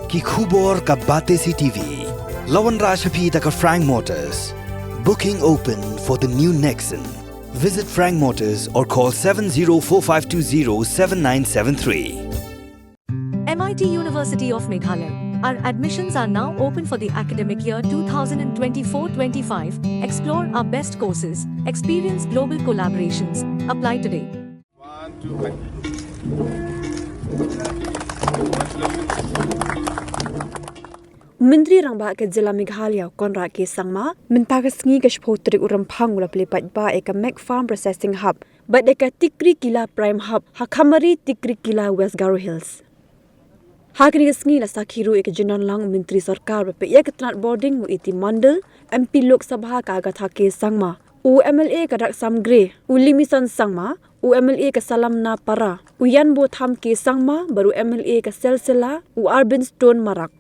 ki khubor ka bate si TV. Lawan Rashapi taka Frank Motors. Booking open for the new Nexon. Visit Frank Motors or call 7045207973. MIT University of Meghalaya. Our admissions are now open for the academic year 2024-25. Explore our best courses. Experience global collaborations. Apply today. 1, 2, 3. Menteri Rangba ke Jila Meghalaya Conrad ke sangma mentagasngi ke shpotrik urampang ula pli Paidbah eka Meghfarm processing hub bat eka Tikri Kila prime hub hakamari Tikri Kila West Garo Hills. Hakni gasngi la sakhiru eka jinon lang menteri sarkar pe ya ketnat boarding mu iti mandal MP Lok Sabha ka agatha ke sangma UMLA ka dak samgre ulimisan sangma UMLA ka salam na para uyan bo tham ke sangma baru MLA ka selsela urban stone marak.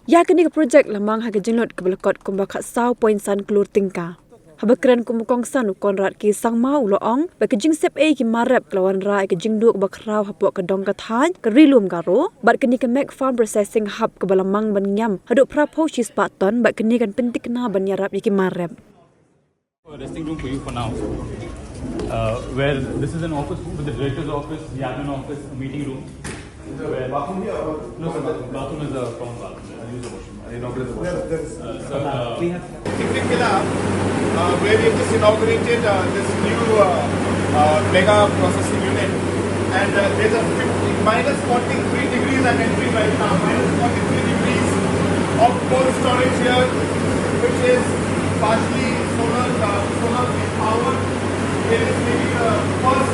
Ya kini ke projek lamang haga Jinglut ke belakot kumbak sau poin san Klur tingka. Habakran kumukong san Conrad ke sangma uloong bagi jingsep ki marep lawan ra ke jingduk bakrau hapok ke dong kathan ke rilum garo bat kini ke Meghfarm processing hub ke balamang banyam haduk prapo shis paton bat kini kan pentik na banyarap ki marep. A resting room for you for now, where this is an office with the director's office, the admin office, a meeting room. Where bathroom here? No, sir, bathroom is a common bathroom. I use the washroom. I inaugurate the washroom. We have where we have just inaugurated this new mega processing unit, and there's a minus 43 degrees I'm entering right now. Minus 43 degrees of cold storage here, which is partially solar powered. It is maybe the first